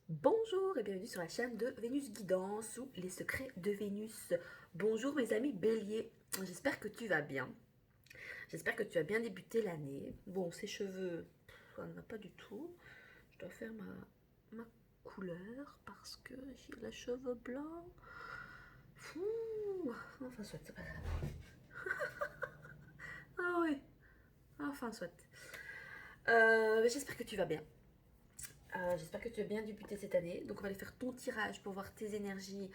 Bonjour et bienvenue sur la chaîne de Vénus Guidance ou les secrets de Vénus. Bonjour mes amis béliers, j'espère que tu vas bien. J'espère que tu as bien débuté l'année. Bon, ces cheveux, ça ne va pas du tout. Je dois faire ma couleur parce que j'ai les cheveux blancs. Enfin soit, c'est pas grave. Ah oui, enfin soit. J'espère que tu vas bien. J'espère que tu as bien débuté cette année. Donc, on va aller faire ton tirage pour voir tes énergies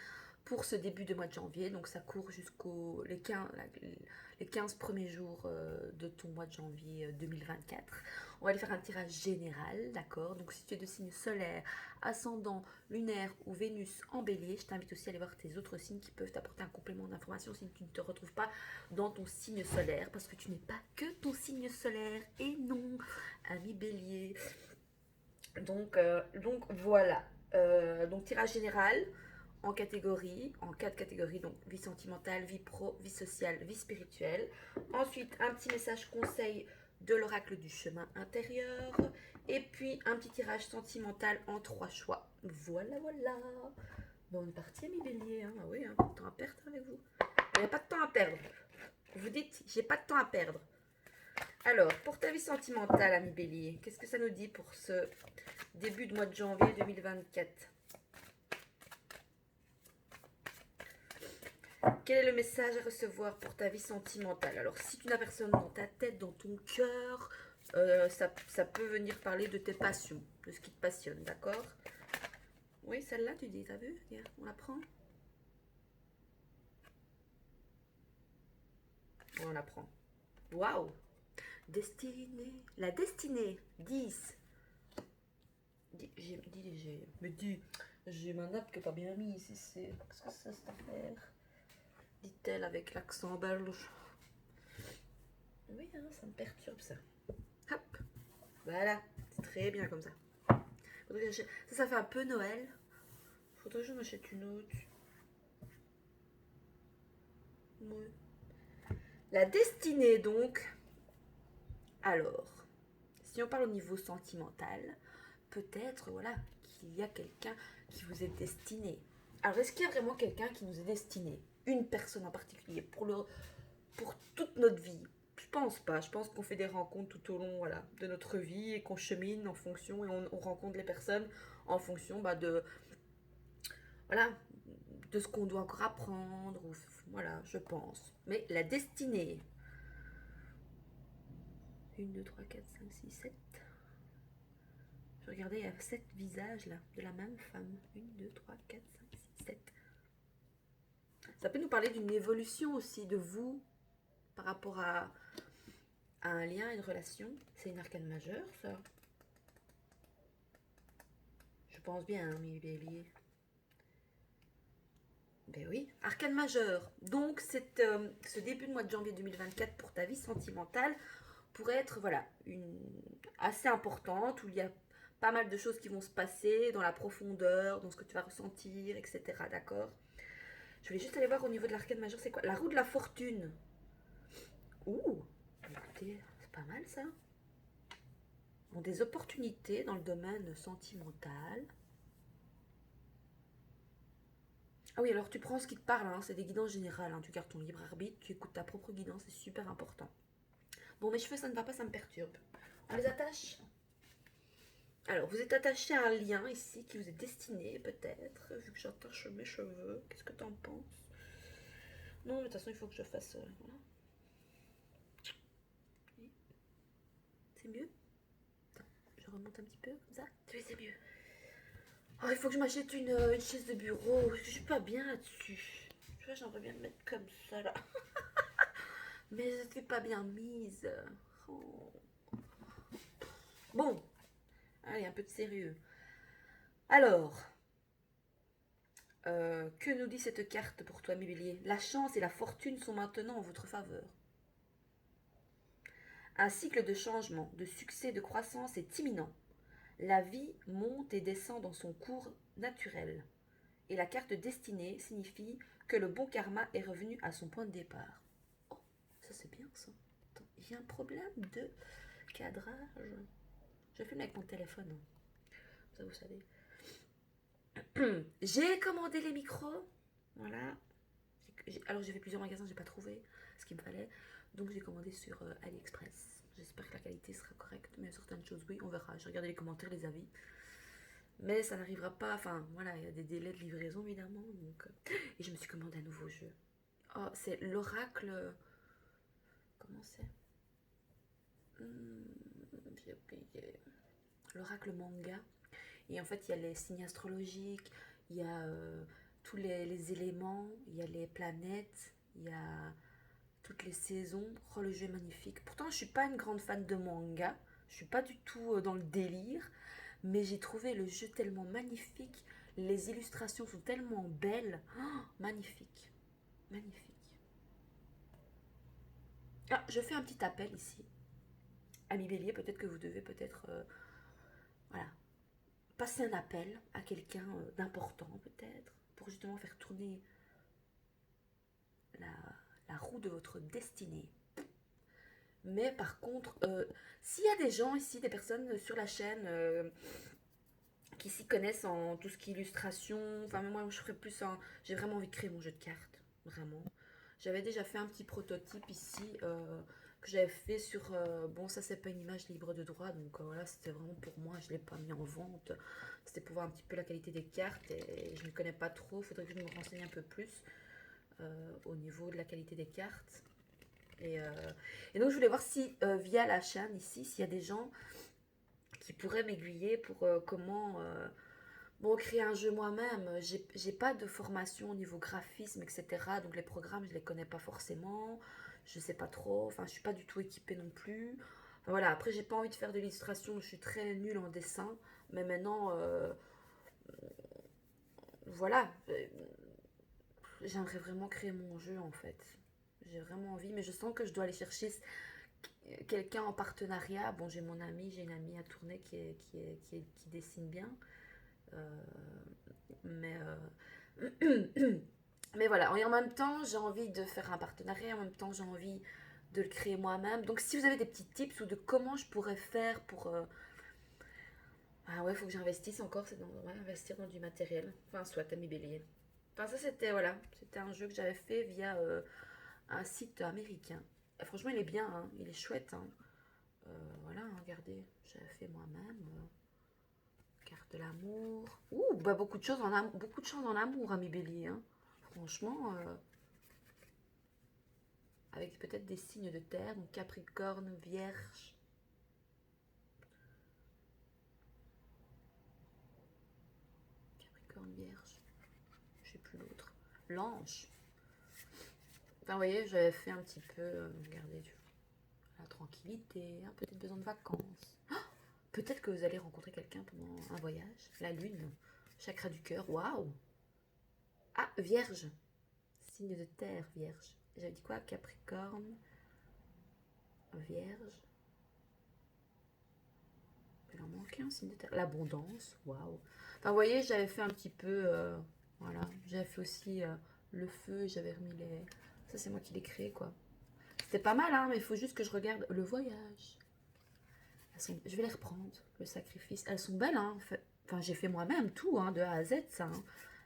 pour ce début de mois de janvier. Donc, ça court jusqu'aux les 15 premiers jours de ton mois de janvier 2024. On va aller faire un tirage général, d'accord? Donc, si tu es de signe solaire, ascendant, lunaire ou Vénus en bélier, je t'invite aussi à aller voir tes autres signes qui peuvent t'apporter un complément d'information si tu ne te retrouves pas dans ton signe solaire, parce que tu n'es pas que ton signe solaire. Et non, ami bélier. Donc voilà. Donc tirage général en quatre catégories, donc vie sentimentale, vie pro, vie sociale, vie spirituelle. Ensuite, un petit message conseil de l'oracle du chemin intérieur. Et puis, un petit tirage sentimental en trois choix. Voilà, voilà. Bon, on est parti, mes béliers. Hein. Ah oui, hein, pas de temps à perdre avec vous. Il n'y a pas de temps à perdre. Vous dites, j'ai pas de temps à perdre. Alors, pour ta vie sentimentale, ami bélier, qu'est-ce que ça nous dit pour ce début de mois de janvier 2024? Quel est le message à recevoir pour ta vie sentimentale? Alors, si tu n'as personne dans ta tête, dans ton cœur, ça peut venir parler de tes passions, de ce qui te passionne, d'accord? Oui, celle-là, tu dis, t'as vu? Regarde, on la prend? On la prend. Waouh! Destinée. La destinée. 10. J'ai ma nappe que t'as bien mise ici. Qu'est-ce que c'est cette affaire? Dit-elle avec l'accent belge. Oui, hein, ça me perturbe ça. Hop, voilà, c'est très bien comme ça. Ça fait un peu Noël. Faudrait que je m'achète une autre. Ouais. La destinée donc. Alors, si on parle au niveau sentimental, peut-être voilà qu'il y a quelqu'un qui vous est destiné. Alors, est-ce qu'il y a vraiment quelqu'un qui nous est destiné? Une personne en particulier pour toute notre vie? Je pense pas. Je pense qu'on fait des rencontres tout au long voilà, de notre vie et qu'on chemine en fonction et on rencontre les personnes en fonction voilà, de ce qu'on doit encore apprendre. Ou, voilà, je pense. Mais la destinée. 1, 2, 3, 4, 5, 6, 7. Je regardais, il y a 7 visages là, de la même femme. 1, 2, 3, 4, 5, 6, 7. Ça peut nous parler d'une évolution aussi de vous par rapport à un lien, une relation. C'est une arcane majeure, ça. Je pense bien, hein, mes béliers. Ben oui, arcane majeure. Donc, ce début de mois de janvier 2024 pour ta vie sentimentale pourrait être voilà, assez importante, où il y a pas mal de choses qui vont se passer dans la profondeur, dans ce que tu vas ressentir, etc. D'accord? Je voulais juste aller voir au niveau de l'arcane majeure, c'est quoi? La roue de la fortune. Ouh, écoutez, c'est pas mal ça. Ont des opportunités dans le domaine sentimental. Ah oui, alors tu prends ce qui te parle, hein, c'est des guidances générales, hein, tu gardes ton libre arbitre, tu écoutes ta propre guidance, c'est super important. Bon, mes cheveux, ça ne va pas, ça me perturbe. On les attache. Alors, vous êtes attaché à un lien ici qui vous est destiné, peut-être, vu que j'attache mes cheveux. Qu'est-ce que t'en penses? Non, mais de toute façon, il faut que je fasse. Voilà. Oui. C'est mieux? Attends, je remonte un petit peu, comme ça. Oui, c'est mieux. Oh, il faut que je m'achète une chaise de bureau. Je suis pas bien là-dessus. Tu vois, j'aimerais bien me mettre comme ça, là. Mais je suis pas bien mise. Oh. Bon, allez, un peu de sérieux. Alors, que nous dit cette carte pour toi, mes béliers? La chance et la fortune sont maintenant en votre faveur. Un cycle de changement, de succès, de croissance est imminent. La vie monte et descend dans son cours naturel. Et la carte destinée signifie que le bon karma est revenu à son point de départ. Oh, ça c'est bien ça. Attends, il y a un problème de cadrage. Je filme avec mon téléphone. Ça vous savez. J'ai commandé les micros. Voilà. Alors j'ai fait plusieurs magasins, j'ai pas trouvé ce qu'il me fallait. Donc j'ai commandé sur AliExpress. J'espère que la qualité sera correcte. Mais certaines choses, oui, on verra. J'ai regardé les commentaires, les avis. Mais ça n'arrivera pas. Enfin, voilà, il y a des délais de livraison évidemment. Donc, et je me suis commandé un nouveau jeu. Oh, c'est l'Oracle. Comment c'est? J'ai oublié. L'Oracle manga. Et en fait, il y a les signes astrologiques, il y a tous les éléments, il y a les planètes, il y a toutes les saisons. Oh, le jeu est magnifique. Pourtant, je suis pas une grande fan de manga. Je suis pas du tout dans le délire. Mais j'ai trouvé le jeu tellement magnifique. Les illustrations sont tellement belles. Oh, magnifique. Magnifique. Ah, je fais un petit appel ici. Ami Bélier, peut-être que vous devez peut-être voilà, passer un appel à quelqu'un d'important peut-être pour justement faire tourner la, la roue de votre destinée. Mais par contre, s'il y a des gens ici, des personnes sur la chaîne qui s'y connaissent en tout ce qui est illustration, enfin moi je ferais plus un... J'ai vraiment envie de créer mon jeu de cartes, vraiment. J'avais déjà fait un petit prototype ici que j'avais fait sur... bon ça c'est pas une image libre de droit, donc voilà c'était vraiment pour moi, je l'ai pas mis en vente. C'était pour voir un petit peu la qualité des cartes et je ne connais pas trop, il faudrait que je me renseigne un peu plus au niveau de la qualité des cartes. Et donc je voulais voir si via la chaîne ici, s'il y a des gens qui pourraient m'aiguiller pour comment bon, créer un jeu moi-même. J'ai pas de formation au niveau graphisme, etc. Donc les programmes, je les connais pas forcément. Je sais pas trop. Enfin, je suis pas du tout équipée non plus. Enfin, voilà, après, j'ai pas envie de faire de l'illustration. Je suis très nulle en dessin. Mais maintenant, voilà. J'aimerais vraiment créer mon jeu en fait. J'ai vraiment envie, mais je sens que je dois aller chercher quelqu'un en partenariat. Bon, j'ai une amie à tourner qui dessine bien. Euh, mais, mais voilà, et en même temps, j'ai envie de faire un partenariat, en même temps, j'ai envie de le créer moi-même. Donc, si vous avez des petits tips ou de comment je pourrais faire pour. Ah ouais, il faut que j'investisse encore, c'est ouais, investir dans du matériel. Enfin, soit Ami Bélier. Enfin, ça, c'était voilà, c'était un jeu que j'avais fait via un site américain. Et franchement, il est bien, hein, il est chouette. Hein. Voilà, hein, regardez, j'avais fait moi-même. Carte de l'amour. Ouh, bah beaucoup de choses en amour, beaucoup de choses en amour, Ami Bélier. Hein. Franchement, avec peut-être des signes de terre, donc Capricorne, Vierge. Capricorne, Vierge. Je sais plus l'autre. L'ange. Enfin, vous voyez, j'avais fait un petit peu, regardez, la tranquillité, hein, peut-être besoin de vacances. Oh, peut-être que vous allez rencontrer quelqu'un pendant un voyage. La lune, chakra du cœur, waouh. Ah, Vierge. Signe de terre, Vierge. J'avais dit quoi? Capricorne, Vierge. Il en manquait un signe de terre. L'abondance, waouh. Enfin, vous voyez, j'avais fait un petit peu. Voilà. J'avais fait aussi le feu, j'avais remis les. Ça, c'est moi qui l'ai créé, quoi. C'était pas mal, hein, mais il faut juste que je regarde le voyage. Je vais les reprendre, le sacrifice. Elles sont belles, hein. Enfin, j'ai fait moi-même tout, hein, de A à Z, ça. Hein,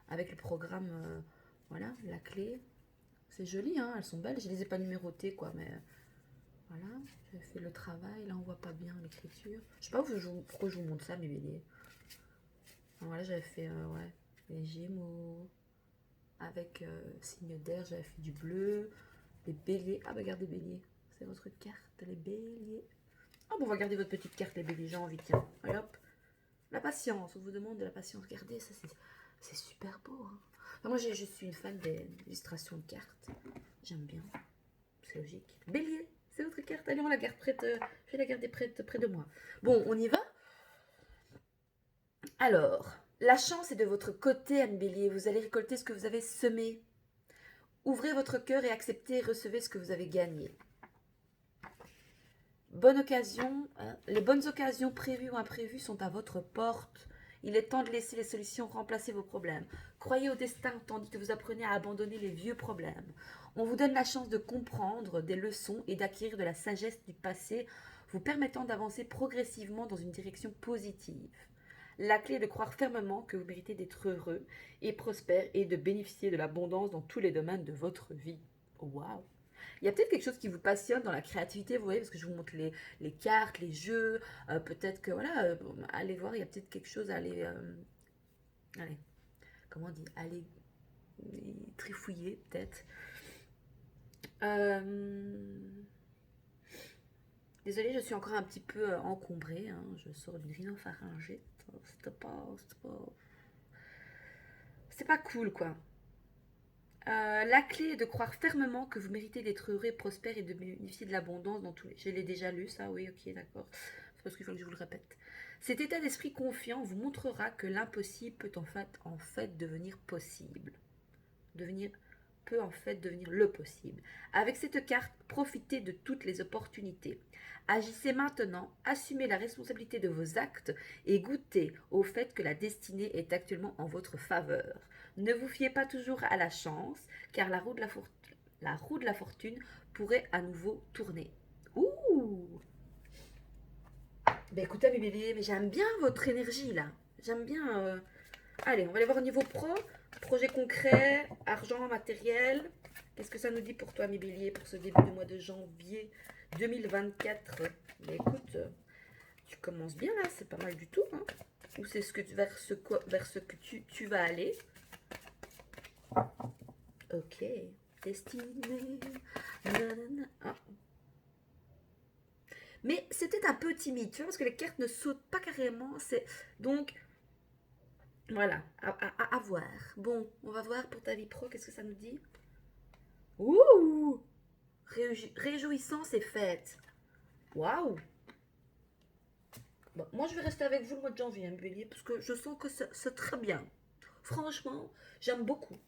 avec le programme, voilà, la clé. C'est joli, hein, elles sont belles. Je les ai pas numérotées, quoi, mais voilà. J'ai fait le travail. Là, on voit pas bien l'écriture. Je sais pas pourquoi je vous montre ça, mes béliers. Voilà, j'avais fait ouais, les Gémeaux. Avec signe d'air, j'avais fait du bleu. Les béliers. Ah, bah, regardez, béliers. C'est votre carte, les béliers. Ah, bon, on va garder votre petite carte, les béliers. J'ai envie, tiens. Allez, hop. La patience. On vous demande de la patience. Regardez, ça, c'est super beau. Hein. Enfin, moi, je suis une fan des illustrations de cartes. J'aime bien. C'est logique. Bélier, c'est votre carte. Allez, on la garde prête. Je vais la garder prête près de moi. Bon, on y va. Alors, la chance est de votre côté, Anne Bélier. Vous allez récolter ce que vous avez semé. Ouvrez votre cœur et acceptez et recevez ce que vous avez gagné. Bonne occasion, hein, les bonnes occasions prévues ou imprévues sont à votre porte. Il est temps de laisser les solutions remplacer vos problèmes. Croyez au destin tandis que vous apprenez à abandonner les vieux problèmes. On vous donne la chance de comprendre des leçons et d'acquérir de la sagesse du passé, vous permettant d'avancer progressivement dans une direction positive. La clé est de croire fermement que vous méritez d'être heureux et prospère et de bénéficier de l'abondance dans tous les domaines de votre vie. Waouh! Il y a peut-être quelque chose qui vous passionne dans la créativité, vous voyez, parce que je vous montre les cartes, les jeux. Peut-être que, voilà, allez voir, il y a peut-être quelque chose à aller, allez, comment on dit, aller trifouiller, peut-être. Désolée, je suis encore un petit peu encombrée, hein. Je sors d'une rhinopharyngite. C'était pas cool, quoi. La clé est de croire fermement que vous méritez d'être heureux, prospère et de bénéficier de l'abondance dans tous les... Je l'ai déjà lu, ça, oui, ok, d'accord. C'est parce qu'il faut que je vous le répète. Cet état d'esprit confiant vous montrera que l'impossible peut en fait devenir possible. Peut en fait devenir le possible. Avec cette carte, profitez de toutes les opportunités. Agissez maintenant, assumez la responsabilité de vos actes et goûtez au fait que la destinée est actuellement en votre faveur. Ne vous fiez pas toujours à la chance, car la roue de la fortune pourrait à nouveau tourner. Ouh! Ben écoutez mes béliers, mais j'aime bien votre énergie là. J'aime bien. Allez, on va aller voir au niveau pro. Projet concret, argent, matériel. Qu'est-ce que ça nous dit pour toi, mes béliers, pour ce début de mois de janvier 2024? Mais écoute, tu commences bien là, c'est pas mal du tout. Hein. Ou c'est vers ce que tu vas aller. Ok, destiné. Ah. Mais c'était un peu timide, tu vois, parce que les cartes ne sautent pas carrément. Donc, voilà, à voir. Bon, on va voir pour ta vie pro, qu'est-ce que ça nous dit? Ouh! Réjouissance et fête. Waouh! Bon, moi, je vais rester avec vous le mois de janvier, hein, bélier, parce que je sens que c'est très bien. Franchement, j'aime beaucoup.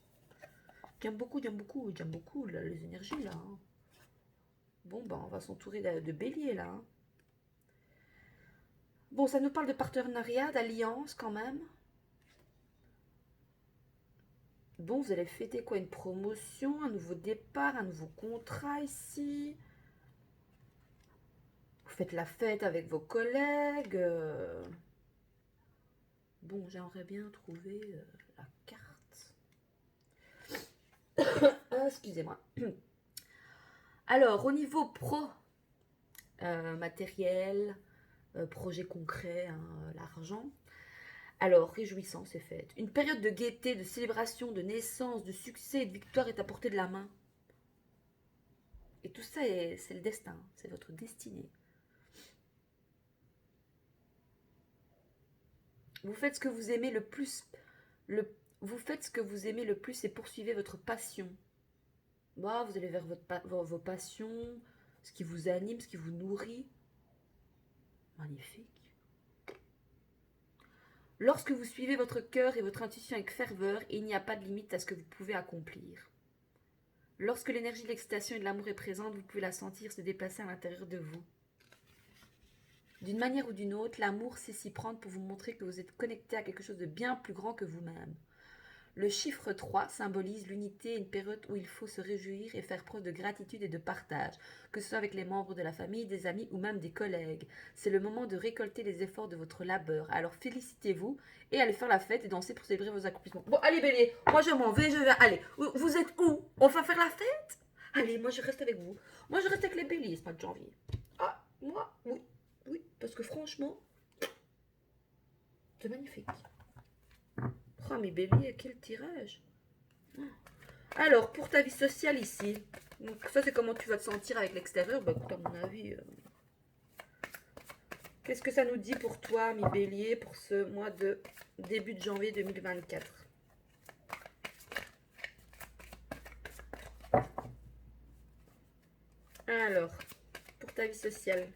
J'aime beaucoup là, les énergies, là. Hein. Bon, ben, on va s'entourer de bélier, là. Hein. Bon, ça nous parle de partenariat, d'alliance, quand même. Bon, vous allez fêter quoi? Une promotion, un nouveau départ, un nouveau contrat ici. Vous faites la fête avec vos collègues. Bon, j'aimerais bien trouver la carte. Excusez-moi. Alors, au niveau pro, matériel, projet concret, hein, l'argent. Alors, réjouissance est faite. Une période de gaieté, de célébration, de naissance, de succès et de victoire est à portée de la main. Et tout ça, c'est le destin, c'est votre destinée. Vous faites ce que vous aimez le plus. Vous faites ce que vous aimez le plus et poursuivez votre passion. Bah, vous allez vers vos passions, ce qui vous anime, ce qui vous nourrit. Magnifique. Lorsque vous suivez votre cœur et votre intuition avec ferveur, il n'y a pas de limite à ce que vous pouvez accomplir. Lorsque l'énergie de l'excitation et de l'amour est présente, vous pouvez la sentir se déplacer à l'intérieur de vous. D'une manière ou d'une autre, l'amour sait s'y prendre pour vous montrer que vous êtes connecté à quelque chose de bien plus grand que vous-même. Le chiffre 3 symbolise l'unité, une période où il faut se réjouir et faire preuve de gratitude et de partage, que ce soit avec les membres de la famille, des amis ou même des collègues. C'est le moment de récolter les efforts de votre labeur. Alors félicitez-vous et allez faire la fête et danser pour célébrer vos accomplissements. Bon, allez bélier, moi je m'en vais, je vais... Allez, vous êtes où? On va faire la fête? Allez, moi je reste avec vous. Moi je reste avec les béliers ce mois de janvier. Ah, moi, oui, oui, parce que franchement, c'est magnifique. Oh, mes béliers, quel tirage! Alors, pour ta vie sociale ici, donc ça c'est comment tu vas te sentir avec l'extérieur. Bah écoute, à mon avis, qu'est-ce que ça nous dit pour toi, mes béliers, pour ce mois de début de janvier 2024? Alors, pour ta vie sociale,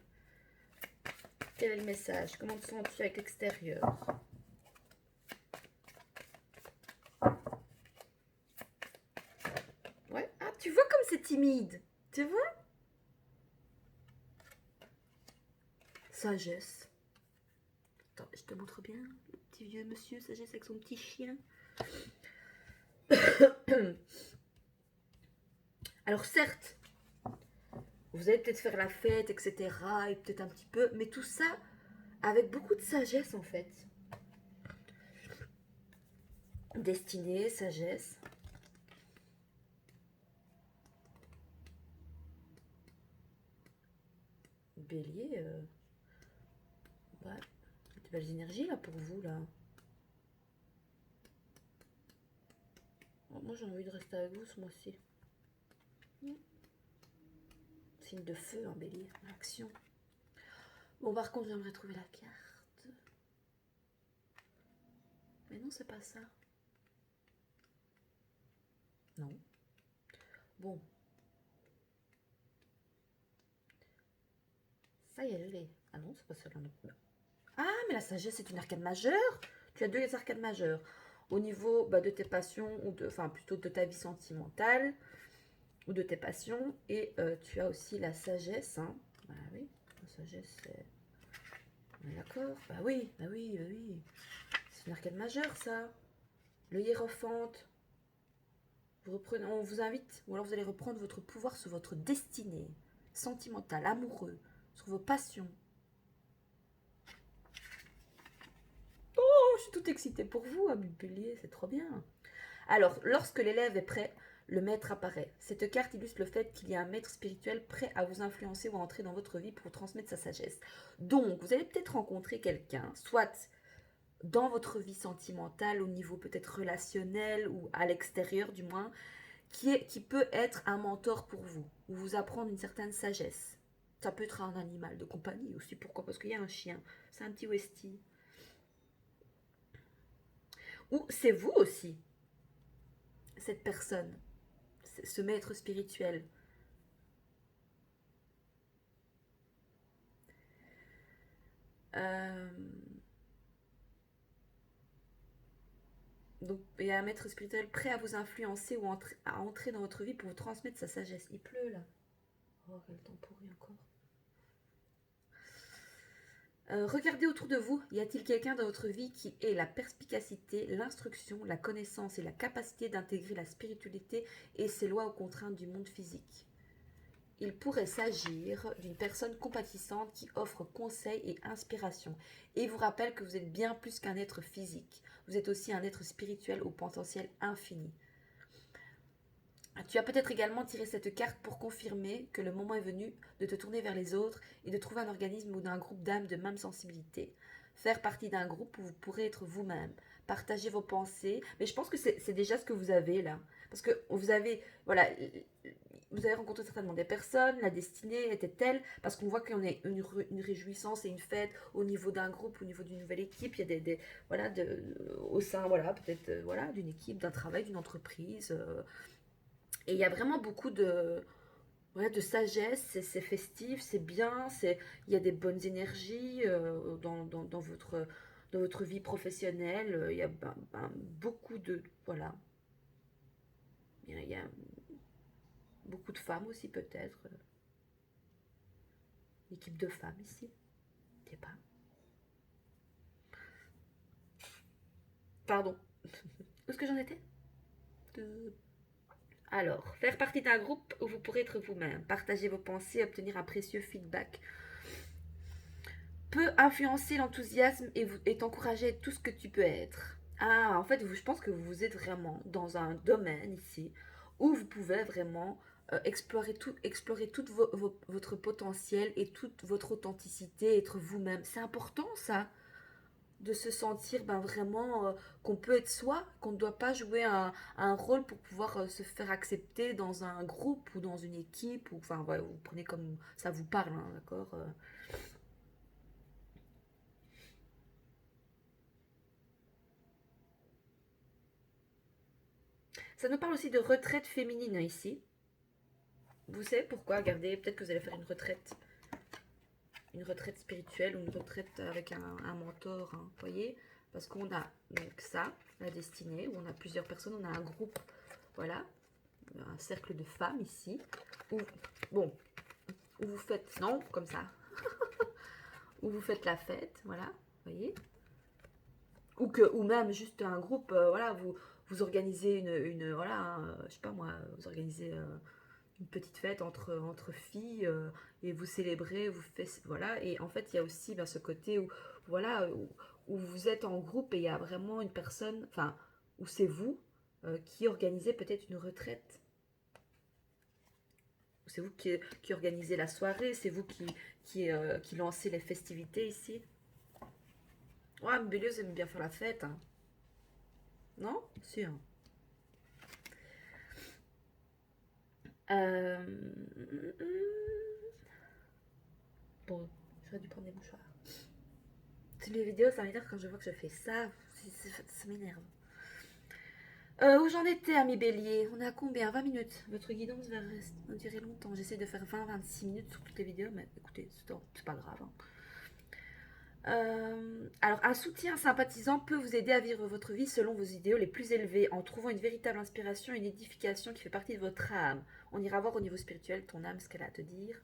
quel est le message? Comment te sens-tu avec l'extérieur? Ouais, ah, tu vois comme c'est timide, tu vois? Sagesse. Attends, je te montre bien le petit vieux monsieur sagesse avec son petit chien. Alors certes, vous allez peut-être faire la fête, etc. Et peut-être un petit peu, mais tout ça avec beaucoup de sagesse en fait. Destinée, sagesse. Bélier, ouais, de belles énergies là pour vous là. Moi j'ai envie de rester avec vous ce mois-ci. Signe de feu, un bélier, action. Bon, par contre, j'aimerais trouver la carte. Mais non, c'est pas ça. Non. Bon. Ça y est, je l'ai. Ah non, c'est pas celle-là non plus. Ah, mais la sagesse, c'est une arcade majeure. Tu as deux arcades majeures. Au niveau de tes passions, ou de, enfin plutôt de ta vie sentimentale, ou de tes passions. Et tu as aussi la sagesse. Hein. Ah oui, la sagesse, c'est... On est d'accord? Bah oui, bah oui, bah oui. C'est une arcade majeure, ça. Le hiérophante. Vous reprenez, on vous invite, ou alors vous allez reprendre votre pouvoir sur votre destinée sentimentale, amoureux, sur vos passions. Oh, je suis toute excitée pour vous, à Bélier, c'est trop bien. Alors, lorsque l'élève est prêt, le maître apparaît. Cette carte illustre le fait qu'il y a un maître spirituel prêt à vous influencer ou à entrer dans votre vie pour vous transmettre sa sagesse. Donc, vous allez peut-être rencontrer quelqu'un, soit dans votre vie sentimentale, au niveau peut-être relationnel ou à l'extérieur du moins, qui peut être un mentor pour vous, ou vous apprendre une certaine sagesse. Ça peut être un animal de compagnie aussi, pourquoi? Parce qu'il y a un chien, c'est un petit Westie. Ou c'est vous aussi, cette personne, ce maître spirituel. Euh, donc, il y a un maître spirituel prêt à vous influencer ou à entrer dans votre vie pour vous transmettre sa sagesse. Il pleut là. Oh, quel temps pourri encore. Regardez autour de vous, y a-t-il quelqu'un dans votre vie qui ait la perspicacité, l'instruction, la connaissance et la capacité d'intégrer la spiritualité et ses lois aux contraintes du monde physique? Il pourrait s'agir d'une personne compatissante qui offre conseils et inspiration et vous rappelle que vous êtes bien plus qu'un être physique. Vous êtes aussi un être spirituel au potentiel infini. Tu as peut-être également tiré cette carte pour confirmer que le moment est venu de te tourner vers les autres et de trouver un organisme ou d'un groupe d'âmes de même sensibilité. Faire partie d'un groupe où vous pourrez être vous-même, partager vos pensées. Mais je pense que c'est déjà ce que vous avez là. Parce que vous avez, voilà, vous avez rencontré certainement des personnes, la destinée était telle, parce qu'on voit qu'on a une réjouissance et une fête au niveau d'un groupe, au niveau d'une nouvelle équipe. Il y a voilà, au sein, voilà, peut-être, voilà, d'une équipe, d'un travail, d'une entreprise. Et il y a vraiment beaucoup de sagesse, c'est festif, c'est bien, il y a des bonnes énergies dans votre vie professionnelle. Il y a beaucoup de... Voilà. Il y a beaucoup de femmes aussi peut-être. Une équipe de femmes ici. Je sais pas. Pardon. Où est-ce que j'en étais? Alors, faire partie d'un groupe où vous pourrez être vous-même, partager vos pensées, obtenir un précieux feedback peut influencer l'enthousiasme et t'encourager à être tout ce que tu peux être. Ah, en fait, je pense que vous êtes vraiment dans un domaine ici où vous pouvez vraiment explorer tout votre potentiel et toute votre authenticité, être vous-même. C'est important ça, de se sentir vraiment qu'on peut être soi, qu'on ne doit pas jouer un rôle pour pouvoir se faire accepter dans un groupe ou dans une équipe. Ou, enfin, voilà, vous prenez comme ça vous parle, hein, d'accord. Ça nous parle aussi de retraite féminine ici. Vous savez pourquoi? Regardez, peut-être que vous allez faire une retraite spirituelle ou une retraite avec un mentor, hein, vous voyez? Parce qu'on a donc ça, la destinée, où on a plusieurs personnes, on a un groupe, voilà, un cercle de femmes ici, où, bon, où vous faites, non, comme ça, où vous faites la fête, voilà, vous voyez? Ou même juste un groupe, voilà, vous organisez voilà, je sais pas moi, vous organisez une petite fête entre filles et vous célébrez, vous faites, voilà. Et en fait, il y a aussi ce côté où, voilà, où vous êtes en groupe et il y a vraiment une personne, enfin, ou c'est vous qui organisez peut-être une retraite. C'est vous qui organisez la soirée, c'est vous qui lancez les festivités ici. Ouais, mais Bélier, aime bien faire la fête, hein. Non? Si, hein. Euh... Bon, j'aurais dû prendre des mouchoirs. Toutes les vidéos, ça m'énerve quand je vois que je fais ça. Ça m'énerve. Où j'en étais, ami Bélier? On est à combien? 20 minutes. Votre guidance va durer longtemps. J'essaie de faire 20-26 minutes sur toutes les vidéos, mais écoutez, c'est pas grave, hein. Alors, un soutien sympathisant peut vous aider à vivre votre vie selon vos idéaux les plus élevés, en trouvant une véritable inspiration, une édification qui fait partie de votre âme. On ira voir au niveau spirituel ton âme ce qu'elle a à te dire.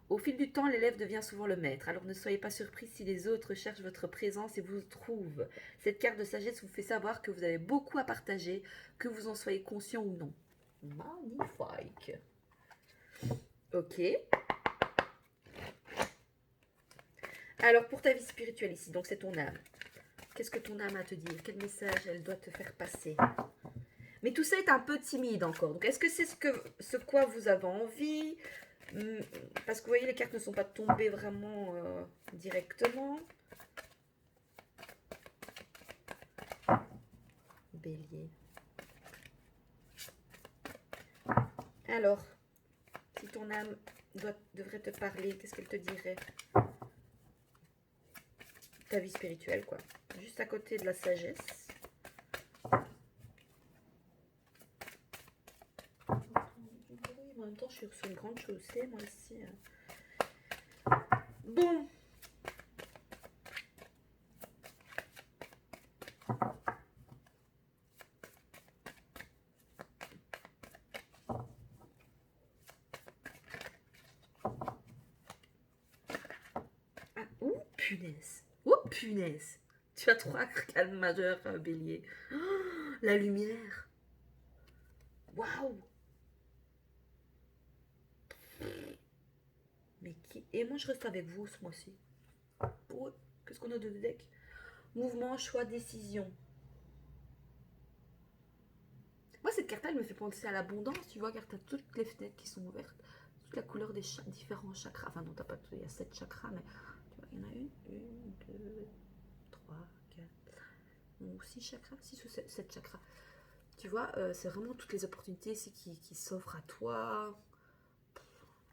Au fil du temps, l'élève devient souvent le maître, alors ne soyez pas surpris si les autres cherchent votre présence et vous trouvent. Cette carte de sagesse vous fait savoir que vous avez beaucoup à partager, que vous en soyez conscient ou non. Magnifique. Ok. Alors, pour ta vie spirituelle ici, donc c'est ton âme. Qu'est-ce que ton âme a à te dire? Quel message elle doit te faire passer? Mais tout ça est un peu timide encore. Donc, est-ce que c'est ce quoi vous avez envie? Parce que vous voyez, les cartes ne sont pas tombées vraiment directement. Bélier. Alors, si ton âme devrait te parler, qu'est-ce qu'elle te dirait? Ta vie spirituelle, quoi. Juste à côté de la sagesse. En même temps, je suis sur une grande chaussée, moi, ici. Bon. Ah, ouh, punaise. Oh, punaise. Tu as 3 arcanes majeures, Bélier. Oh, la lumière. Waouh. Mais qui... Et moi, je reste avec vous ce mois-ci. Oh, qu'est-ce qu'on a de deck? Mouvement, choix, décision. Moi, cette carte-là, elle me fait penser à l'abondance. Tu vois, car tu as toutes les fenêtres qui sont ouvertes. Toute la couleur des différents chakras. Enfin, non, t'as pas tout. Il y a 7 chakras, mais tu vois, il y en a une, deux, 3, 4, ou 6 chakras. 6 ou 7 chakras. Tu vois, c'est vraiment toutes les opportunités ici qui s'offrent à toi.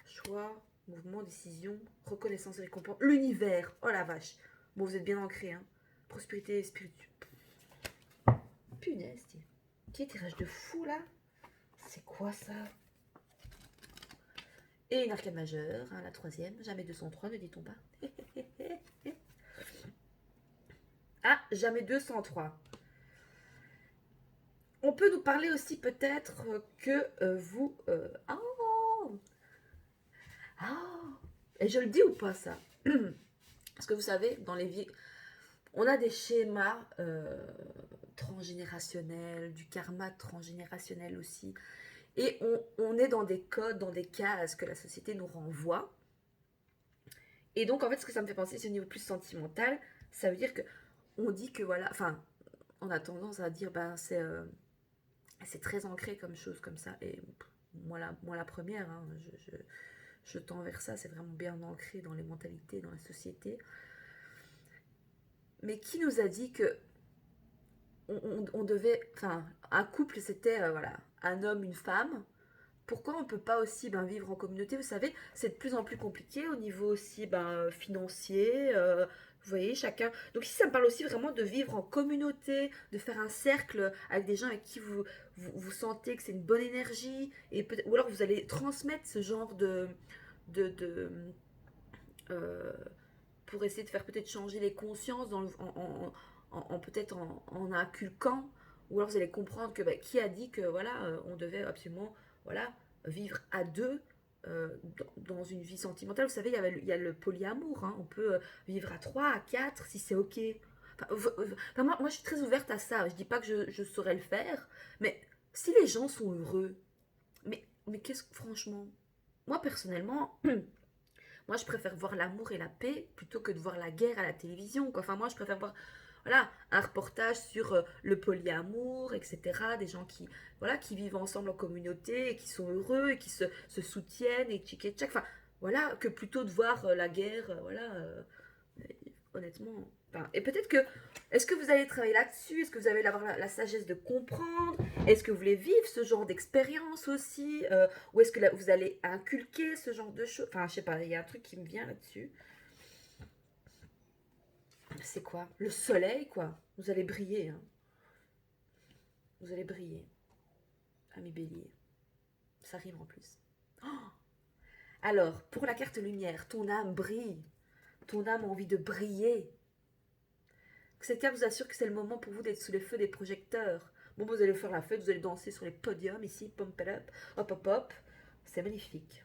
Choix, mouvement, décision, reconnaissance et récompense. L'univers. Oh la vache. Bon, vous êtes bien ancré, hein. Prospérité spirituelle. Punaise, qui est tirage de fou là? C'est quoi ça? Et une arcane majeure, hein, la troisième. Jamais 203, ne dit-on pas? Ah, jamais 203. On peut nous parler aussi peut-être que vous... Oh, et je le dis ou pas ça? Parce que vous savez, dans les vies, on a des schémas transgénérationnels, du karma transgénérationnel aussi. Et on est dans des codes, dans des cases que la société nous renvoie. Et donc, en fait, ce que ça me fait penser, c'est au niveau plus sentimental. Ça veut dire que on dit que voilà, enfin, on a tendance à dire, ben, c'est très ancré comme chose comme ça. Et moi, la première, hein, je tends vers ça. C'est vraiment bien ancré dans les mentalités, dans la société. Mais qui nous a dit que on devait, enfin, un couple, c'était voilà, un homme, une femme. Pourquoi on ne peut pas aussi vivre en communauté? Vous savez, c'est de plus en plus compliqué au niveau aussi financier. Vous voyez, chacun. Donc ici, ça me parle aussi vraiment de vivre en communauté, de faire un cercle avec des gens avec qui vous sentez que c'est une bonne énergie. Ou alors vous allez transmettre ce genre de euh, pour essayer de faire peut-être changer les consciences peut-être en inculquant. Ou alors vous allez comprendre que qui a dit que voilà, on devait absolument voilà, vivre à deux dans une vie sentimentale. Vous savez, il y a le polyamour. Hein. On peut vivre à 3, à 4, si c'est OK. Moi, je suis très ouverte à ça. Je dis pas que je saurais le faire, mais si les gens sont heureux, mais qu'est-ce que, franchement, moi, personnellement, moi, je préfère voir l'amour et la paix plutôt que de voir la guerre à la télévision. Quoi. Enfin, moi, je préfère voir voilà, un reportage sur le polyamour, etc. Des gens qui, voilà, qui vivent ensemble en communauté et qui sont heureux et qui se soutiennent et tchic et tchac. Enfin, voilà, que plutôt de voir la guerre, voilà, honnêtement. Enfin, et peut-être que, est-ce que vous allez travailler là-dessus? Est-ce que vous allez avoir la sagesse de comprendre? Est-ce que vous voulez vivre ce genre d'expérience aussi? Ou est-ce que vous allez inculquer ce genre de choses? Enfin, je sais pas, il y a un truc qui me vient là-dessus. C'est quoi? Le soleil, quoi. Vous allez briller, hein. Vous allez briller, ami bélier. Ça rime en plus. Alors, pour la carte lumière, ton âme brille. Ton âme a envie de briller. Cette carte vous assure que c'est le moment pour vous d'être sous les feux des projecteurs. Bon, vous allez faire la fête, vous allez danser sur les podiums ici, pump it up, hop hop hop. C'est magnifique.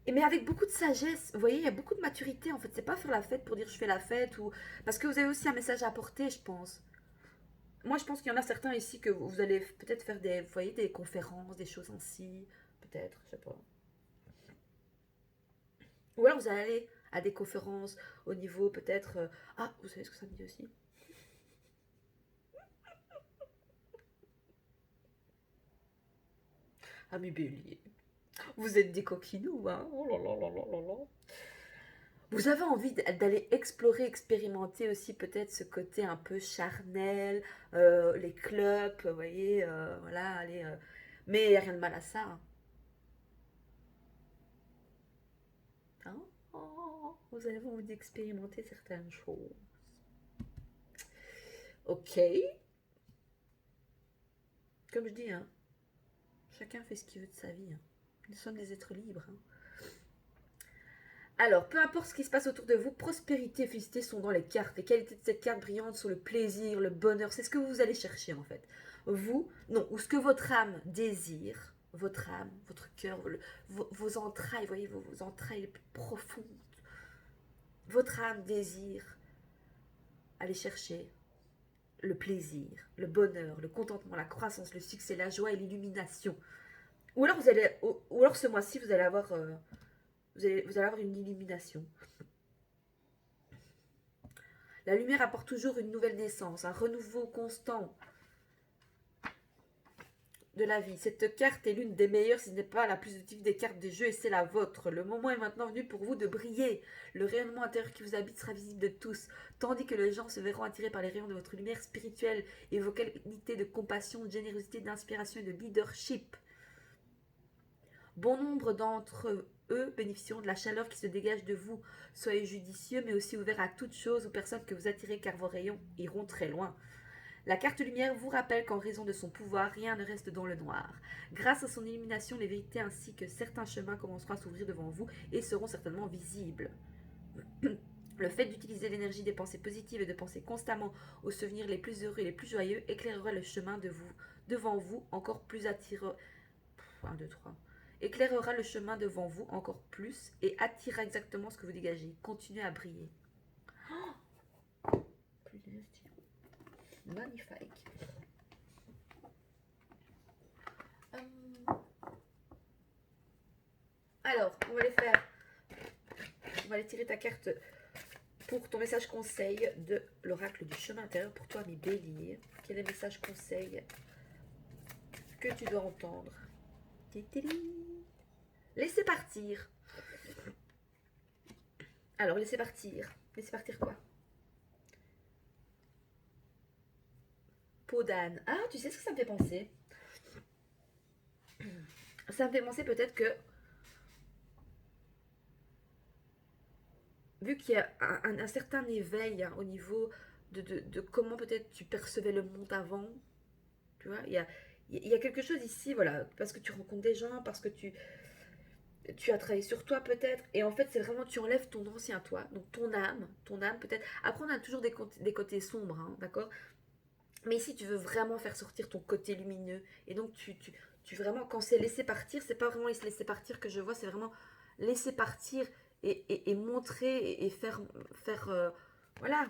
Et mais avec beaucoup de sagesse, vous voyez, il y a beaucoup de maturité en fait. C'est pas faire la fête pour dire je fais la fête ou. Parce que vous avez aussi un message à apporter, je pense. Moi, je pense qu'il y en a certains ici que vous allez peut-être faire des, vous voyez, des conférences, des choses ainsi. Peut-être, je sais pas. Ou alors vous allez aller à des conférences au niveau peut-être. Ah, vous savez ce que ça me dit aussi? Ami bélier. Vous êtes des coquinous, hein? Oh là là là là là là. Vous avez envie d'aller explorer, expérimenter aussi peut-être ce côté un peu charnel, les clubs, vous voyez, voilà, aller. Mais il n'y a rien de mal à ça, hein. Hein. Oh, vous avez envie d'expérimenter certaines choses. Ok, comme je dis, hein, chacun fait ce qu'il veut de sa vie, hein. Nous sommes des êtres libres, hein. Alors, peu importe ce qui se passe autour de vous, prospérité et félicité sont dans les cartes. Les qualités de cette carte brillante sont le plaisir, le bonheur. C'est ce que vous allez chercher en fait. Vous, non, ou ce que votre âme désire, votre âme, votre cœur, vos entrailles, vous voyez, vos entrailles les plus profondes. Votre âme désire aller chercher le plaisir, le bonheur, le contentement, la croissance, le succès, la joie et l'illumination. Ou alors vous allez, ou alors ce mois-ci, vous allez avoir, vous allez avoir une illumination. La lumière apporte toujours une nouvelle naissance, un renouveau constant de la vie. Cette carte est l'une des meilleures, si ce n'est pas la plus utile des cartes des jeux, et c'est la vôtre. Le moment est maintenant venu pour vous de briller. Le rayonnement intérieur qui vous habite sera visible de tous, tandis que les gens se verront attirés par les rayons de votre lumière spirituelle et vos qualités de compassion, de générosité, d'inspiration et de leadership. Bon nombre d'entre eux bénéficieront de la chaleur qui se dégage de vous. Soyez judicieux, mais aussi ouverts à toutes choses aux personnes que vous attirez, car vos rayons iront très loin. La carte lumière vous rappelle qu'en raison de son pouvoir, rien ne reste dans le noir. Grâce à son illumination, les vérités ainsi que certains chemins commenceront à s'ouvrir devant vous et seront certainement visibles. Le fait d'utiliser l'énergie des pensées positives et de penser constamment aux souvenirs les plus heureux et les plus joyeux éclairera le chemin devant vous encore plus attirant. 1, 2, 3. Éclairera le chemin devant vous encore plus et attirera exactement ce que vous dégagez. Continuez à briller. Magnifique. Alors, on va aller tirer ta carte pour ton message conseil de l'oracle du chemin intérieur pour toi, mes béliers. Quel est le message conseil que tu dois entendre? Laissez partir. Alors, laissez partir. Laissez partir quoi? Peau d'âne. Ah, tu sais ce que ça me fait penser? Ça me fait penser peut-être que, vu qu'il y a un certain éveil hein, au niveau de comment peut-être tu percevais le monde avant, tu vois, il y a quelque chose ici, voilà, parce que tu rencontres des gens, parce que tu as travaillé sur toi peut-être, et en fait c'est vraiment tu enlèves ton ancien toi, donc ton âme peut-être. Après on a toujours des côtés sombres, hein, d'accord. Mais ici tu veux vraiment faire sortir ton côté lumineux, et donc tu vraiment quand c'est laisser partir, c'est pas vraiment laisser partir que je vois, c'est vraiment laisser partir et montrer et faire voilà,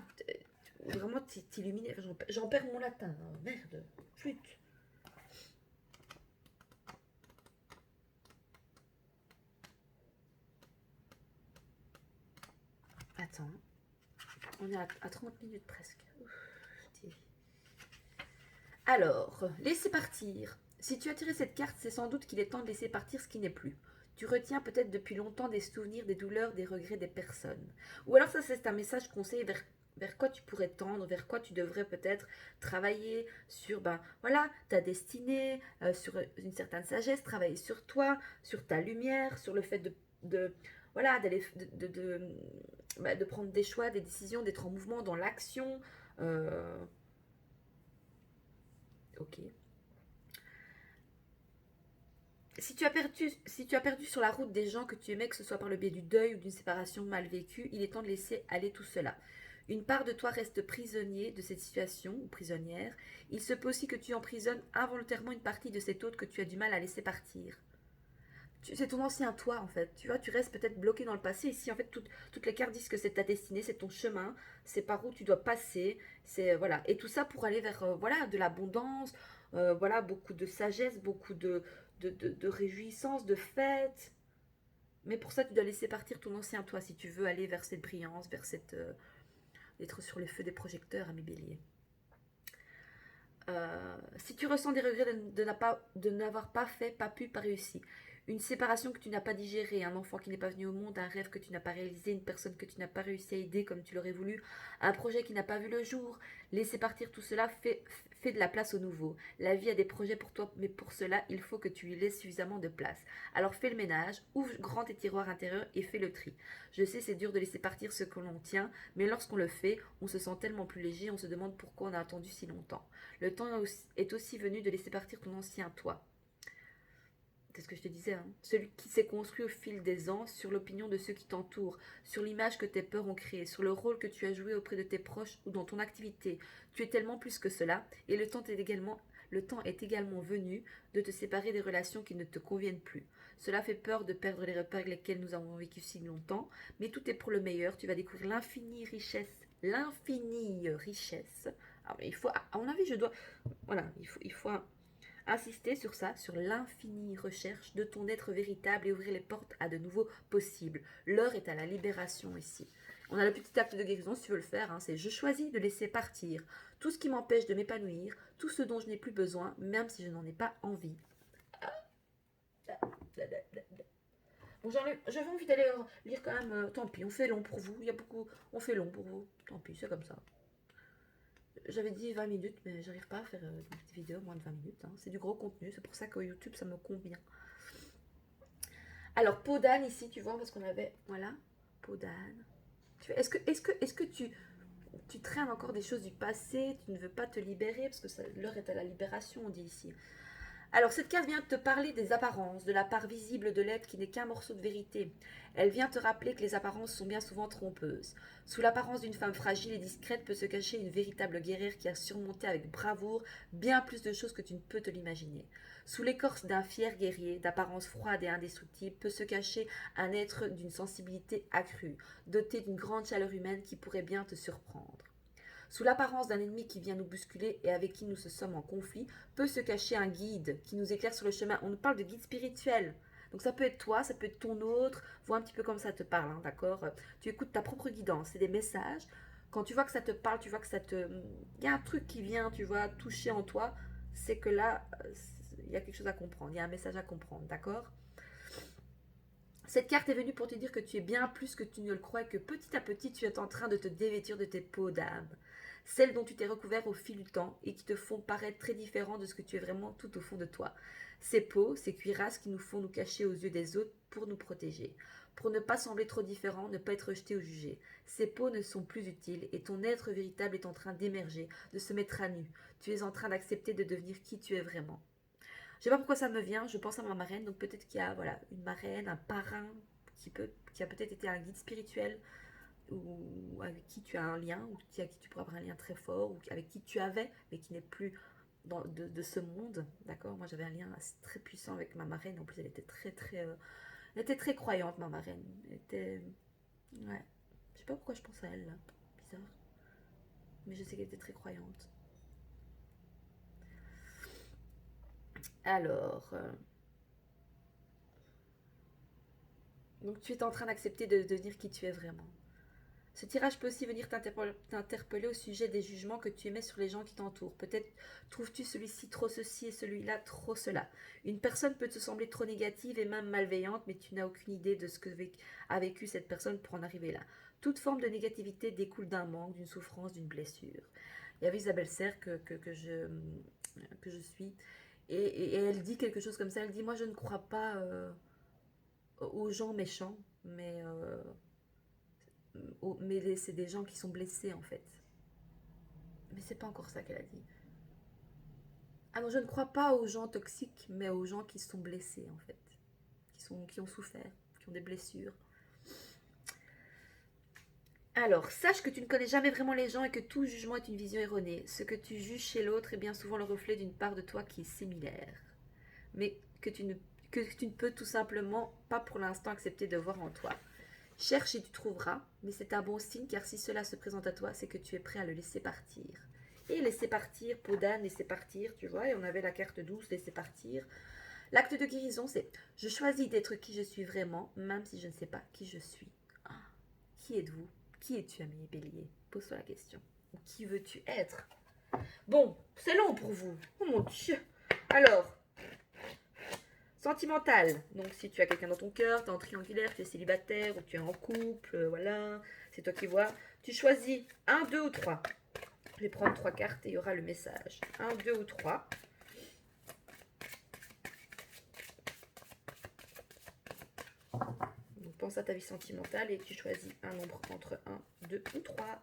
vraiment t'illuminer. J'en perds mon latin, hein, merde, flûte. Attends. On est à 30 minutes presque. Ouf. Alors, laisser partir. Si tu as tiré cette carte, c'est sans doute qu'il est temps de laisser partir ce qui n'est plus. Tu retiens peut-être depuis longtemps des souvenirs, des douleurs, des regrets des personnes. Ou alors ça, c'est un message conseil vers quoi tu pourrais tendre, vers quoi tu devrais peut-être travailler sur ben, voilà, ta destinée, sur une certaine sagesse, travailler sur toi, sur ta lumière, sur le fait voilà, d'aller de prendre des choix, des décisions, d'être en mouvement dans l'action. Ok. Si tu as perdu sur la route des gens que tu aimais, que ce soit par le biais du deuil ou d'une séparation mal vécue, il est temps de laisser aller tout cela. Une part de toi reste prisonnier de cette situation, ou prisonnière. Il se peut aussi que tu emprisonnes involontairement une partie de cet autre que tu as du mal à laisser partir. C'est ton ancien toi, en fait. Tu vois, tu restes peut-être bloqué dans le passé. Ici, en fait, toutes les cartes disent que c'est ta destinée, c'est ton chemin, c'est par où tu dois passer. Voilà. Et tout ça pour aller vers voilà, de l'abondance, voilà, beaucoup de sagesse, beaucoup de réjouissance, de fête. Mais pour ça, tu dois laisser partir ton ancien toi si tu veux aller vers cette brillance, vers être sur le feu des projecteurs, ami bélier. Si tu ressens des regrets de n'avoir pas fait, pas pu, pas réussi, une séparation que tu n'as pas digérée, un enfant qui n'est pas venu au monde, un rêve que tu n'as pas réalisé, une personne que tu n'as pas réussi à aider comme tu l'aurais voulu, un projet qui n'a pas vu le jour, laisser partir tout cela fait de la place au nouveau. La vie a des projets pour toi, mais pour cela, il faut que tu lui laisses suffisamment de place. Alors fais le ménage, ouvre grand tes tiroirs intérieurs et fais le tri. Je sais, c'est dur de laisser partir ce que l'on tient, mais lorsqu'on le fait, on se sent tellement plus léger, on se demande pourquoi on a attendu si longtemps. Le temps est aussi venu de laisser partir ton ancien toi. C'est ce que je te disais, hein. Celui qui s'est construit au fil des ans sur l'opinion de ceux qui t'entourent, sur l'image que tes peurs ont créée, sur le rôle que tu as joué auprès de tes proches ou dans ton activité. Tu es tellement plus que cela, et le temps est également venu de te séparer des relations qui ne te conviennent plus. Cela fait peur de perdre les repères avec lesquels nous avons vécu si longtemps, mais tout est pour le meilleur. Tu vas découvrir l'infinie richesse. Ah, mais il faut, à mon avis, voilà, il faut insister sur ça, sur l'infinie recherche de ton être véritable et ouvrir les portes à de nouveaux possibles. L'heure est à la libération ici. On a le petit acte de guérison si tu veux le faire, hein, c'est je choisis de laisser partir tout ce qui m'empêche de m'épanouir, tout ce dont je n'ai plus besoin, même si je n'en ai pas envie. Bon, j'avais envie d'aller lire quand même, tant pis, on fait long pour vous, il y a beaucoup, on fait long pour vous, tant pis, c'est comme ça. J'avais dit 20 minutes, mais j'arrive pas à faire des petites vidéos moins de 20 minutes. Hein. C'est du gros contenu, c'est pour ça que YouTube, ça me convient. Alors, peau d'âne ici, tu vois, parce qu'on avait... Voilà, peau d'âne. Est-ce que tu traînes encore des choses du passé, tu ne veux pas te libérer, parce que l'heure est à la libération, on dit ici. Alors, cette carte vient te parler des apparences, de la part visible de l'être qui n'est qu'un morceau de vérité. Elle vient te rappeler que les apparences sont bien souvent trompeuses. Sous l'apparence d'une femme fragile et discrète peut se cacher une véritable guerrière qui a surmonté avec bravoure bien plus de choses que tu ne peux te l'imaginer. Sous l'écorce d'un fier guerrier, d'apparence froide et indestructible, peut se cacher un être d'une sensibilité accrue, doté d'une grande chaleur humaine qui pourrait bien te surprendre. Sous l'apparence d'un ennemi qui vient nous bousculer et avec qui nous sommes en conflit, peut se cacher un guide qui nous éclaire sur le chemin. On nous parle de guide spirituel. Donc ça peut être toi, ça peut être ton autre, vois un petit peu comme ça te parle, hein, d'accord. Tu écoutes ta propre guidance, c'est des messages. Quand tu vois que ça te parle, tu vois que il y a un truc qui vient, tu vois, toucher en toi, c'est que là, il y a quelque chose à comprendre, il y a un message à comprendre, d'accord. Cette carte est venue pour te dire que tu es bien plus que tu ne le crois et que petit à petit tu es en train de te dévêtir de tes peaux d'âme. Celles dont tu t'es recouvert au fil du temps et qui te font paraître très différent de ce que tu es vraiment tout au fond de toi. Ces peaux, ces cuirasses qui nous font nous cacher aux yeux des autres pour nous protéger. Pour ne pas sembler trop différent, ne pas être rejeté ou jugé. Ces peaux ne sont plus utiles et ton être véritable est en train d'émerger, de se mettre à nu. Tu es en train d'accepter de devenir qui tu es vraiment. Je sais pas pourquoi ça me vient, je pense à ma marraine, donc peut-être qu'il y a voilà, une marraine, un parrain qui a peut-être été un guide spirituel ou avec qui tu as un lien, ou avec qui tu pourrais avoir un lien très fort, ou avec qui tu avais, mais qui n'est plus de ce monde, d'accord. Moi j'avais un lien très puissant avec ma marraine, en plus elle était elle était très croyante, ma marraine. Elle était, ouais, je sais pas pourquoi je pense à elle là, bizarre, mais je sais qu'elle était très croyante. Alors, donc tu es en train d'accepter de devenir qui tu es vraiment. Ce tirage peut aussi venir t'interpeller au sujet des jugements que tu émets sur les gens qui t'entourent. Peut-être trouves-tu celui-ci trop ceci et celui-là trop cela. Une personne peut te sembler trop négative et même malveillante, mais tu n'as aucune idée de ce que a vécu cette personne pour en arriver là. Toute forme de négativité découle d'un manque, d'une souffrance, d'une blessure. Il y avait Isabelle Serre que je suis, et elle dit quelque chose comme ça. Elle dit, moi je ne crois pas aux gens méchants, mais c'est des gens qui sont blessés en fait. Mais c'est pas encore ça qu'elle a dit. Ah non, je ne crois pas aux gens toxiques, mais aux gens qui sont blessés en fait, qui ont souffert, qui ont des blessures. Alors, sache que tu ne connais jamais vraiment les gens et que tout jugement est une vision erronée. Ce que tu juges chez l'autre est bien souvent le reflet d'une part de toi qui est similaire, mais que tu ne peux tout simplement pas pour l'instant accepter de voir en toi. Cherche et tu trouveras, mais c'est un bon signe car si cela se présente à toi, c'est que tu es prêt à le laisser partir. Et laisser partir, peau d'âne, laisser partir, tu vois, et on avait la carte douce, laisser partir. L'acte de guérison, c'est je choisis d'être qui je suis vraiment, même si je ne sais pas qui je suis. Ah, qui êtes-vous? Qui es-tu, ami Bélier? Pose-toi la question. Ou qui veux-tu être? Bon, c'est long pour vous. Oh mon Dieu. Alors, sentimental. Donc, si tu as quelqu'un dans ton cœur, tu es en triangulaire, tu es célibataire ou tu es en couple, voilà, c'est toi qui vois. Tu choisis 1, 2 ou 3. Je vais prendre 3 cartes et il y aura le message. 1, 2 ou 3. Donc, pense à ta vie sentimentale et tu choisis un nombre entre 1, 2 ou 3.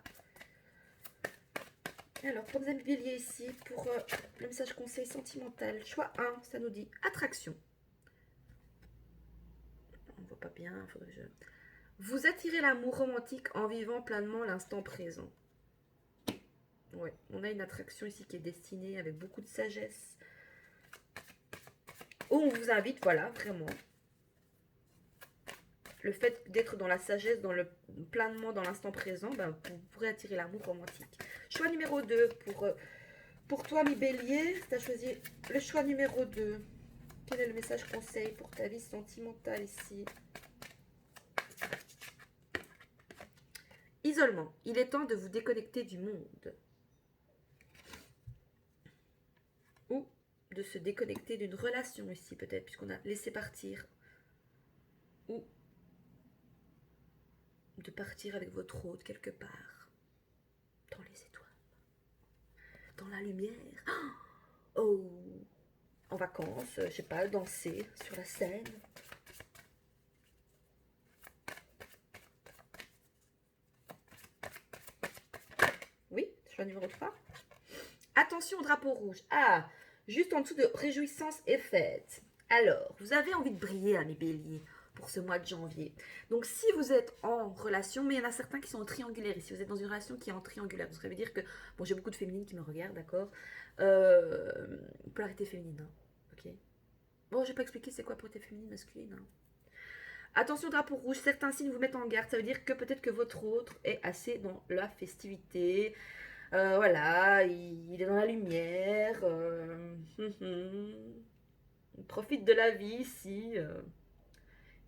Alors, pour nos amis béliers ici, pour le message conseil sentimental, choix 1, ça nous dit attraction. On ne voit pas bien, il faudrait que je... Vous attirez l'amour romantique en vivant pleinement l'instant présent. Ouais, on a une attraction ici qui est destinée avec beaucoup de sagesse. Oh, on vous invite, voilà, vraiment. Le fait d'être dans la sagesse, pleinement dans l'instant présent, ben, vous pourrez attirer l'amour romantique. Choix numéro 2, pour toi, mi bélier, tu as choisi le choix numéro 2. Quel est le message conseil pour ta vie sentimentale ici? Isolement. Il est temps de vous déconnecter du monde. Ou de se déconnecter d'une relation ici, peut-être, puisqu'on a laissé partir. Ou de partir avec votre hôte quelque part. Dans les étoiles. Dans la lumière. Oh, en vacances, je sais pas, danser sur la scène. Oui, choix numéro 3. Attention au drapeau rouge. Ah, juste en dessous de réjouissance et fête. Alors, vous avez envie de briller, amis béliers, pour ce mois de janvier. Donc, si vous êtes en relation, mais il y en a certains qui sont en triangulaire ici. Vous êtes dans une relation qui est en triangulaire. Donc, ça veut dire que, bon, j'ai beaucoup de féminines qui me regardent, d'accord. Polarité féminine, hein. Ok. Bon, je vais pas expliquer c'est quoi polarité féminine, masculine, hein. Attention, drapeau rouge, certains signes vous mettent en garde. Ça veut dire que peut-être que votre autre est assez dans la festivité. Voilà, il est dans la lumière. Il profite de la vie ici.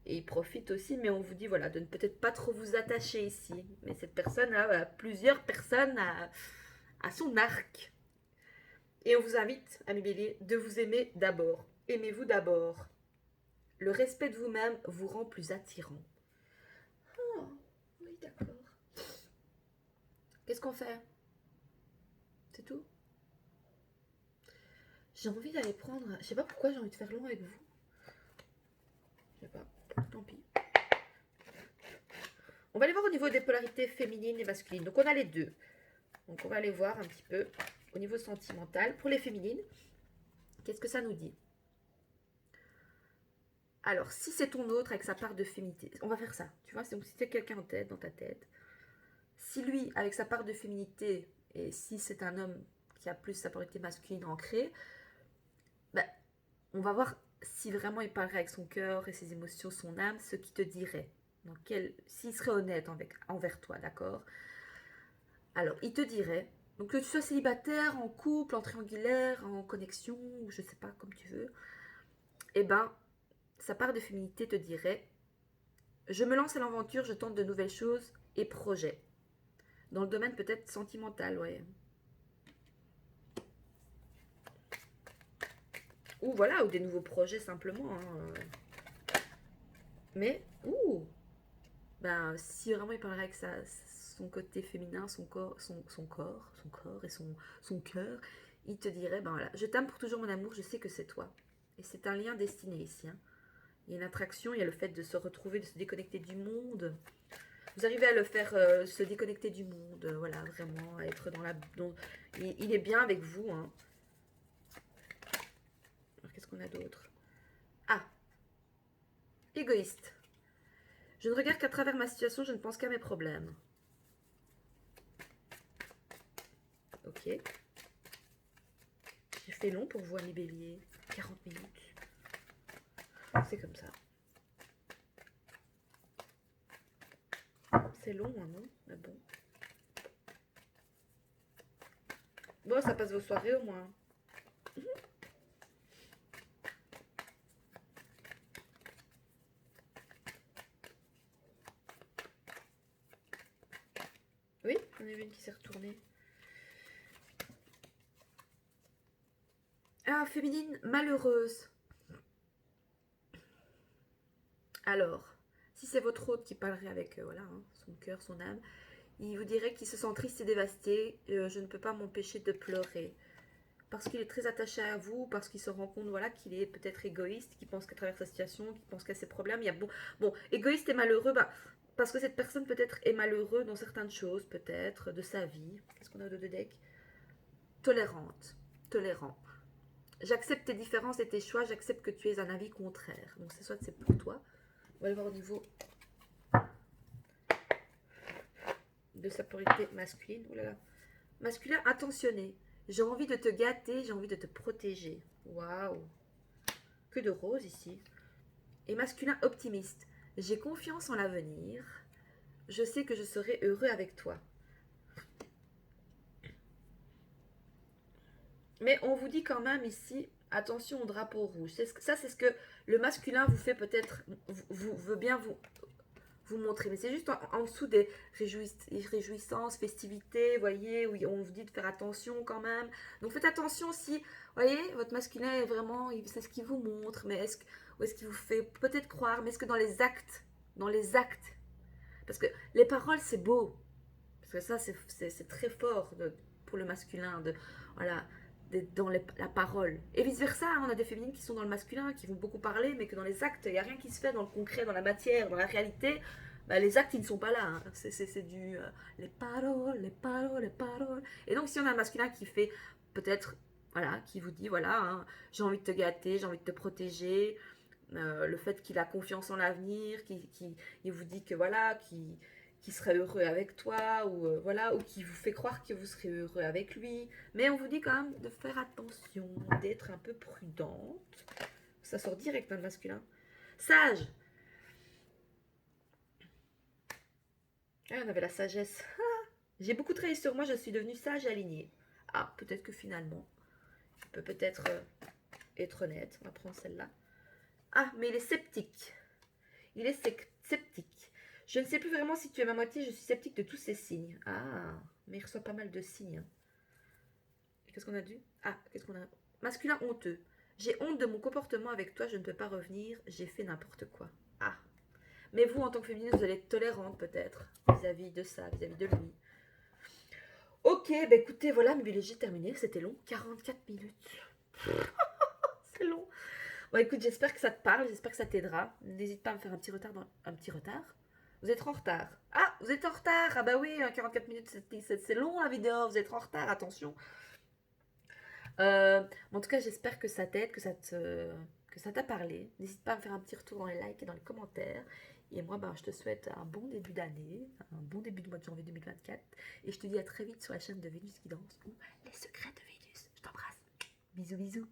Et il profite aussi, mais on vous dit voilà, de ne peut-être pas trop vous attacher ici. Mais cette personne a plusieurs personnes à son arc. Et on vous invite, amis béliers, de vous aimer d'abord. Aimez-vous d'abord. Le respect de vous-même vous rend plus attirant. Oh, oui, d'accord. Qu'est-ce qu'on fait? C'est tout? J'ai envie d'aller prendre... Je sais pas pourquoi j'ai envie de faire long avec vous. Je sais pas. Tant pis. On va aller voir au niveau des polarités féminines et masculines. Donc, on a les deux. Donc, on va aller voir un petit peu au niveau sentimental. Pour les féminines, qu'est-ce que ça nous dit? Alors, si c'est ton autre avec sa part de féminité, on va faire ça. Tu vois, donc si tu as quelqu'un en tête, dans ta tête, si lui, avec sa part de féminité, et si c'est un homme qui a plus sa polarité masculine ancrée, ben, on va voir si vraiment il parlerait avec son cœur et ses émotions, son âme, ce qu'il te dirait. S'il serait honnête envers toi, d'accord? Alors, il te dirait, donc que tu sois célibataire, en couple, en triangulaire, en connexion, ou je sais pas, comme tu veux, eh ben, sa part de féminité te dirait, je me lance à l'aventure, je tente de nouvelles choses et projets. Dans le domaine peut-être sentimental, ouais. Ou voilà, ou des nouveaux projets simplement. Hein. Mais, ben, si vraiment il parlerait avec son côté féminin, son corps et son cœur, il te dirait, ben voilà, je t'aime pour toujours mon amour, je sais que c'est toi. Et c'est un lien destiné ici. Hein. Il y a une attraction, il y a le fait de se retrouver, de se déconnecter du monde. Vous arrivez à le faire se déconnecter du monde, voilà, vraiment, à être dans la... il est bien avec vous. Hein. Alors, qu'est-ce qu'on a d'autre? Ah, égoïste. Je ne regarde qu'à travers ma situation, je ne pense qu'à mes problèmes. Ok. J'ai fait long pour vous, amis bélier. 40 minutes. C'est comme ça. C'est long, hein, non? Mais bon. Bon, ça passe vos soirées au moins. Oui, j'en ai vu une qui s'est retournée. Ah, féminine malheureuse. Alors, si c'est votre hôte qui parlerait avec voilà, hein, son cœur, son âme, il vous dirait qu'il se sent triste et dévasté. Je ne peux pas m'empêcher de pleurer. Parce qu'il est très attaché à vous, parce qu'il se rend compte voilà, qu'il est peut-être égoïste, qu'il pense qu'à travers sa situation, qu'il pense qu'à ses problèmes. Il y a bon, égoïste et malheureux, bah, parce que cette personne peut-être est malheureux dans certaines choses, peut-être, de sa vie. Qu'est-ce qu'on a de deck? Tolérante, tolérant. J'accepte tes différences et tes choix, j'accepte que tu aies un avis contraire. Donc c'est soit c'est pour toi. On va aller voir au niveau de sa polarité masculine. Oh là là. Masculin attentionné. J'ai envie de te gâter, j'ai envie de te protéger. Waouh. Que de roses ici. Et masculin optimiste. J'ai confiance en l'avenir. Je sais que je serai heureux avec toi. Mais on vous dit quand même ici, attention au drapeau rouge. Ça, c'est ce que le masculin vous fait peut-être, veut bien vous montrer. Mais c'est juste en dessous des réjouissances, festivités, voyez, où on vous dit de faire attention quand même. Donc faites attention si, voyez, votre masculin est vraiment, c'est ce qu'il vous montre, mais ou est-ce qu'il vous fait peut-être croire, mais est-ce que dans les actes, parce que les paroles c'est beau, parce que ça c'est très fort pour le masculin, voilà, dans la parole. Et vice versa, hein, on a des féminines qui sont dans le masculin, qui vont beaucoup parler, mais que dans les actes, il n'y a rien qui se fait dans le concret, dans la matière, dans la réalité. Bah, les actes, ils ne sont pas là. Hein. C'est du les paroles, les paroles, les paroles. Et donc, si on a un masculin qui fait peut-être, voilà, qui vous dit, voilà, hein, j'ai envie de te gâter, j'ai envie de te protéger, le fait qu'il a confiance en l'avenir, il vous dit que voilà, qui serait heureux avec toi, ou voilà, ou qui vous fait croire que vous serez heureux avec lui. Mais on vous dit quand même de faire attention, d'être un peu prudente. Ça sort direct dans le masculin. Sage. Ah, on avait la sagesse. J'ai beaucoup travaillé sur moi, je suis devenue sage et alignée. Ah, peut-être que finalement, je peux peut-être être honnête. On va prendre celle-là. Ah, mais il est sceptique. Il est sceptique. Je ne sais plus vraiment si tu es ma moitié, je suis sceptique de tous ces signes. Ah, mais il reçoit pas mal de signes. Qu'est-ce qu'on a dit? Ah, qu'est-ce qu'on a? Masculin honteux. J'ai honte de mon comportement avec toi, je ne peux pas revenir, j'ai fait n'importe quoi. Ah. Mais vous, en tant que féminine, vous allez être tolérante peut-être vis-à-vis de ça, vis-à-vis de lui. Ok, bah écoutez, voilà, mes BLG terminé. C'était long, 44 minutes. C'est long. Bon, écoute, j'espère que ça te parle, j'espère que ça t'aidera. N'hésite pas à me faire un petit retard. Un petit retard. Vous êtes en retard. Ah, vous êtes en retard. Ah bah oui, 44 minutes, c'est long la vidéo. Vous êtes en retard, attention. En tout cas, j'espère que ça t'aide, que ça t'a parlé. N'hésite pas à me faire un petit retour dans les likes et dans les commentaires. Et moi, ben, je te souhaite un bon début d'année, un bon début de mois de janvier 2024. Et je te dis à très vite sur la chaîne de Vénus qui danse ou Les secrets de Vénus. Je t'embrasse. Bisous, bisous.